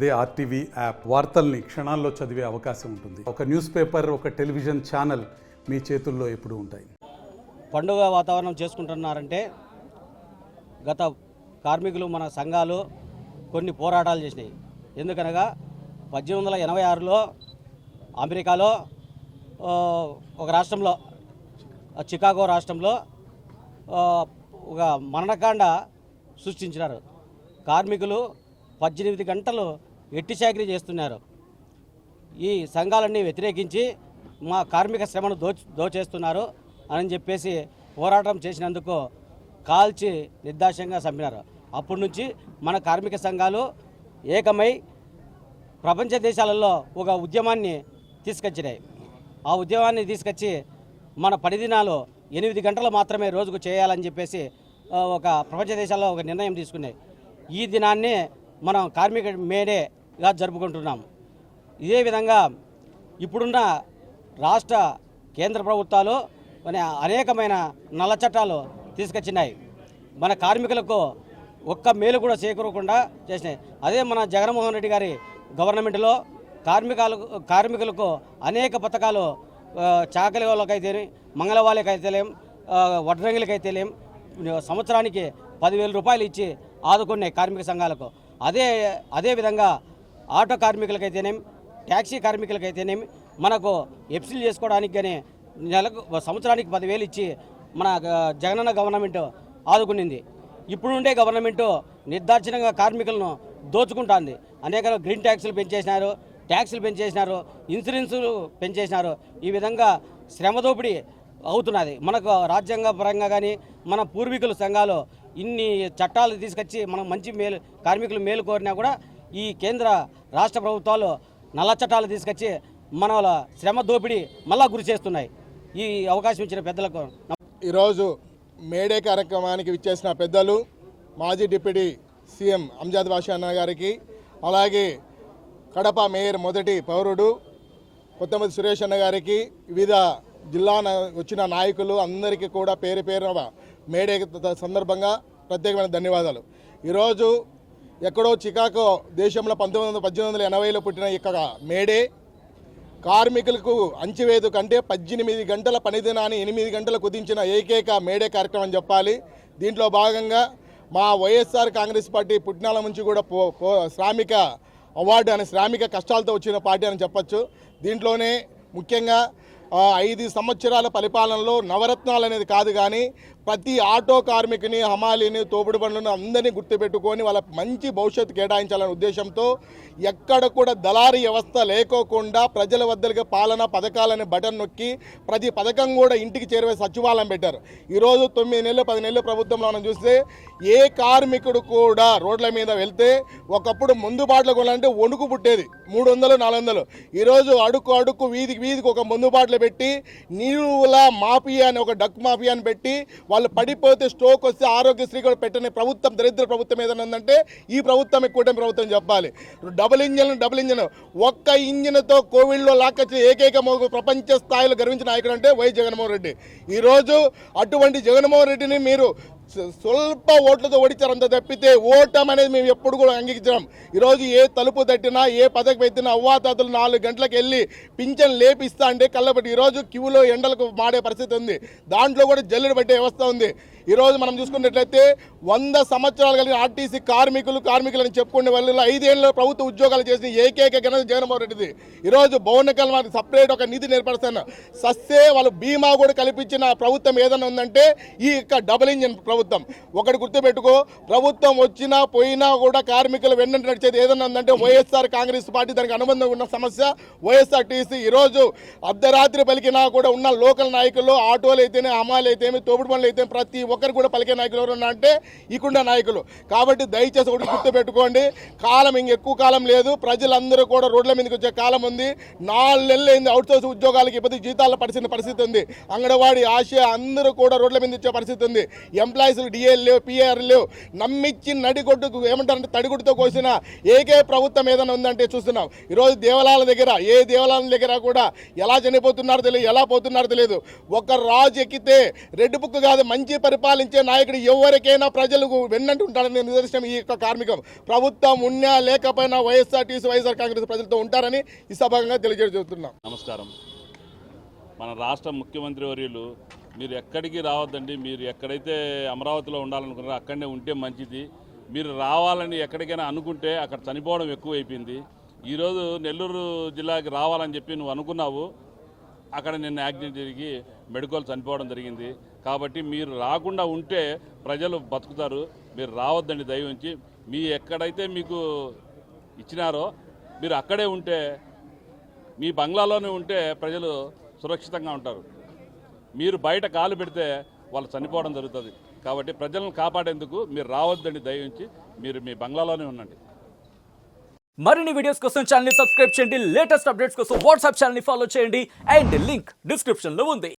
అదే RTV app వార్తల్ని క్షణాల్లో చదివే అవకాశం ఉంటుంది. ఒక న్యూస్ పేపర్, ఒక టెలివిజన్ ఛానల్ మీ చేతుల్లో ఎప్పుడూ ఉంటాయి. పండుగ వాతావరణం చేసుకుంటున్నారంటే గత కార్మికులు మన సంఘాలు కొన్ని పోరాటాలు చేసినాయి. ఎందుకనగా 1886లో అమెరికాలో ఒక రాష్ట్రంలో, చికాగో రాష్ట్రంలో ఒక మరణకాండ సృష్టించినారు. కార్మికులు 18 గంటలు ఎట్టి చాకరీ చేస్తున్నారు. ఈ సంఘాలన్నీ వ్యతిరేకించి మా కార్మిక శ్రమను దోచేస్తున్నారు అని చెప్పేసి పోరాటం చేసినందుకు కాల్చి నిర్దాక్ష్యంగా చంపినారు. అప్పటి నుంచి మన కార్మిక సంఘాలు ఏకమై ప్రపంచ దేశాలలో ఒక ఉద్యమాన్ని తీసుకొచ్చినాయి. ఆ ఉద్యమాన్ని తీసుకొచ్చి మన పని దినాలు 8 గంటలు మాత్రమే రోజుకు చేయాలని చెప్పేసి ఒక ప్రపంచ దేశాల్లో ఒక నిర్ణయం తీసుకున్నాయి. ఈ దినాన్ని మనం కార్మిక మేడేగా జరుపుకుంటున్నాం. ఇదే విధంగా ఇప్పుడున్న రాష్ట్ర కేంద్ర ప్రభుత్వాలు అనేకమైన నల్ల చట్టాలు తీసుకొచ్చినాయి. మన కార్మికులకు ఒక్క మేలు కూడా చేకూరకుండా చేసినాయి. అదే మన జగన్మోహన్ రెడ్డి గారి గవర్నమెంట్లో కార్మికులకు అనేక పథకాలు, చాకలి వాళ్ళకైతేనే, మంగళవాళ్ళకైతేలేం, వడ్రంగిలకైతేలేం సంవత్సరానికి 10,000 రూపాయలు ఇచ్చి ఆదుకున్నాయి కార్మిక సంఘాలకు. అదేవిధంగా ఆటో కార్మికులకైతేనేం, ట్యాక్సీ కార్మికులకైతేనేమి మనకు ఎఫ్సీలు చేసుకోవడానికి కానీ సంవత్సరానికి 10,000 ఇచ్చి మన జగనన్న గవర్నమెంట్ ఆదుకునింది. ఇప్పుడుండే గవర్నమెంటు నిర్దాక్షిణంగా కార్మికులను దోచుకుంటుంది. అనేక గ్రీన్ ట్యాక్సులు పెంచేసినారు, ట్యాక్సులు పెంచేసినారు, ఇన్సూరెన్సులు పెంచేసినారు. ఈ విధంగా శ్రమ దోపిడీ అవుతున్నది. మనకు రాజ్యాంగ పరంగా కానీ మన పూర్వీకుల సంఘాలు ఇన్ని చట్టాలు తీసుకొచ్చి మనం మంచి మేలు, కార్మికులు మేలు కోరినా కూడా ఈ కేంద్ర రాష్ట్ర ప్రభుత్వాలు నల్ల చట్టాలు తీసుకొచ్చి మన శ్రమ దోపిడీ మళ్ళా గురి చేస్తున్నాయి. ఈ అవకాశం ఇచ్చిన పెద్దలకు ఈరోజు మేడే కార్యక్రమానికి విచ్చేసిన పెద్దలు, మాజీ డిప్యూటీ సీఎం అంజాద్ బాషా అన్న గారికి, అలాగే కడప మేయర్ మొదటి పౌరుడు కొత్తమతి సురేష్ అన్న గారికి, వివిధ జిల్లా వచ్చిన నాయకులు అందరికీ కూడా పేరు పేరున మేడే సందర్భంగా ప్రత్యేకమైన ధన్యవాదాలు. ఈరోజు ఎక్కడో చికాగో దేశంలో 1880లో పుట్టిన ఇక్కడ మేడే కార్మికులకు అంచివేదు కంటే 18 గంటల పనిదినాన్ని 8 గంటలు కుదించిన ఏకైక మేడే కార్యక్రమం చెప్పాలి. దీంట్లో భాగంగా మా వైఎస్ఆర్ కాంగ్రెస్ పార్టీ పుట్టినాల నుంచి కూడా శ్రామిక అవార్డు అనే శ్రామిక కష్టాలతో వచ్చిన పార్టీ అని చెప్పచ్చు. దీంట్లోనే ముఖ్యంగా 5 సంవత్సరాల పరిపాలనలో నవరత్నాలు అనేది కాదు, కానీ ప్రతి ఆటో కార్మికుని, హమాలీని, తోపుడు బండ్లను అందరినీ గుర్తుపెట్టుకొని వాళ్ళ మంచి భవిష్యత్తు కేటాయించాలనే ఉద్దేశంతో ఎక్కడ కూడా దళారీ వ్యవస్థ లేకోకుండా ప్రజల వద్దలుగా పాలన పథకాలని బటన్ నొక్కి ప్రతి పథకం కూడా ఇంటికి చేరువే సచివాలయం పెట్టారు. ఈరోజు 9 నెలలు 10 నెలల ప్రభుత్వంలో మనం చూస్తే ఏ కార్మికుడు కూడా రోడ్ల మీద వెళ్తే ఒకప్పుడు ముందు బాటలు కొనాలంటే వణుకు పుట్టేది, 300 400. ఈరోజు అడుక్కు వీధికి ఒక ముందు బాటలు పెట్టి నీళ్ళ మాఫియా అని ఒక డక్ మాఫియాని పెట్టి వాళ్ళు పడిపోతే స్ట్రోక్ వస్తే ఆరోగ్యశ్రీ కూడా పెట్టని ప్రభుత్వం, దరిద్ర ప్రభుత్వం ఏదైనా ఉందంటే ఈ ప్రభుత్వం, కూటమి ప్రభుత్వం చెప్పాలి. డబుల్ ఇంజన్ ఒక్క ఇంజిన్తో కోవిడ్లో లాక్కొచ్చిన ఏకైక ప్రపంచ స్థాయిలో గర్వించిన నాయకుడు అంటే వై జగన్మోహన్ రెడ్డి. ఈరోజు అటువంటి జగన్మోహన్ రెడ్డిని మీరు స్వల్ప ఓట్లతో ఓడించారంత తప్పితే ఓటం అనేది మేము ఎప్పుడు కూడా అంగీకరించాం. ఈరోజు ఏ తలుపు తట్టినా, ఏ పథకం ఎత్తినా అవ్వాతాతలు 4 గంటలకు వెళ్ళి పింఛన్ లేపిస్తా అంటే కళ్ళబట్టి ఈరోజు క్యూలో ఎండలకు మాడే పరిస్థితి ఉంది. దాంట్లో కూడా జల్లుడు పట్టే వ్యవస్థ ఉంది. ఈరోజు మనం చూసుకున్నట్లయితే 100 సంవత్సరాలు కలిగిన ఆర్టీసీ కార్మికులని చెప్పుకునే వాళ్ళు 5 ఏళ్ళలో ప్రభుత్వ ఉద్యోగాలు చేసిన ఏకైక ఘనత జగన్మోహన్ రెడ్డిది. ఈరోజు భవన కల్మానికి సపరేట్ ఒక నిధి ఏర్పరుస్తాను సస్తే వాళ్ళు బీమా కూడా కల్పించిన ప్రభుత్వం ఏదైనా ఉందంటే ఈ డబుల్ ఇంజిన్ ప్రభుత్వం. ఒకటి గుర్తుపెట్టుకో, ప్రభుత్వం వచ్చినా పోయినా కూడా కార్మికులు వెన్నంటి నడిచేది ఏదైనా ఉందంటే వైఎస్ఆర్ కాంగ్రెస్ పార్టీ, దానికి అనుబంధంగా ఉన్న సమస్య వైఎస్ఆర్టీసీ. ఈరోజు అర్ధరాత్రి పలికినా కూడా ఉన్న లోకల్ నాయకులు, ఆటోలు అయితేనే, హమాలు అయితేనే, తోపుడు పనులు అయితే ప్రతి ఒక్కరు కూడా పలికే నాయకులు ఎవరన్నా అంటే ఇకుండ నాయకులు. కాబట్టి దయచేసి ఒకటి గుర్తుపెట్టుకోండి, కాలం ఇంకెక్కువ కాలం లేదు. ప్రజలందరూ కూడా రోడ్ల మీదకి వచ్చే కాలం ఉంది. 4 నెలలు అయింది అవుట్సోర్స్ ఉద్యోగాలకి ఇప్పటి జీతాలు పడిసిన పరిస్థితి ఉంది. అంగన్వాడీ, ఆశ అందరూ కూడా రోడ్ల మీద వచ్చే పరిస్థితి ఉంది. ఎంప్లాయీస్ డిఎల్ లేవు, పిఆర్ లేవు. నమ్మిచ్చి నడిగొడ్డుకు ఏమంటారంటే తడిగుడ్డుతో కోసిన ఏకే ప్రభుత్వం ఏదైనా ఉందంటే చూస్తున్నాం. ఈరోజు దేవాలయాల దగ్గర, ఏ దేవాలయాల దగ్గర కూడా ఎలా చనిపోతున్నారో తెలియదు, ఎలా పోతున్నారో తెలియదు. ఒక రాజు ఎక్కితే రెడ్ బుక్ కాదు, మంచి పరిపాలన పరిపాలించే నాయకుడు ఎవరికైనా ప్రజలకు వెన్నంటి ఉంటారని నిదర్శనం ఈ యొక్క కార్మికం. ప్రభుత్వం ఉన్నా లేకపోయినా వైఎస్ఆర్ కాంగ్రెస్ ప్రజలతో ఉంటారని ఈ సభంగా తెలియజేస్తున్నాం. నమస్కారం. మన రాష్ట్ర ముఖ్యమంత్రి వర్యులు మీరు ఎక్కడికి రావద్దండి, మీరు ఎక్కడైతే అమరావతిలో ఉండాలనుకున్నారో అక్కడనే ఉంటే మంచిది. మీరు రావాలని ఎక్కడికైనా అనుకుంటే అక్కడ చనిపోవడం ఎక్కువైపోయింది. ఈరోజు నెల్లూరు జిల్లాకి రావాలని చెప్పి నువ్వు అనుకున్నావు, అక్కడ నిన్న యాక్సిడెంట్ జరిగి మెడికల్ చనిపోవడం జరిగింది. కాబట్టి మీరు రాకుండా ఉంటే ప్రజలు బతుకుతారు. మీరు రావద్దండి దయవుంచి. మీ ఎక్కడైతే మీకు ఇచ్చినారో మీరు అక్కడే ఉంటే, మీ బంగ్లాలోనే ఉంటే ప్రజలు సురక్షితంగా ఉంటారు. మీరు బయట కాలు పెడితే వాళ్ళు చనిపోవడం జరుగుతుంది. కాబట్టి ప్రజలను కాపాడేందుకు మీరు రావద్దండి దయవుంచి. మీరు మీ బంగ్లాలోనే ఉండండి. మరిన్ని వీడియోస్ కోసం ఛానల్ ని సబ్స్క్రైబ్ చేయండి. లేటెస్ట్ అప్డేట్స్ కోసం వాట్సాప్ ఛానల్ ని ఫాలో చేయండి. అండ్ లింక్ డిస్క్రిప్షన్ లో ఉంది.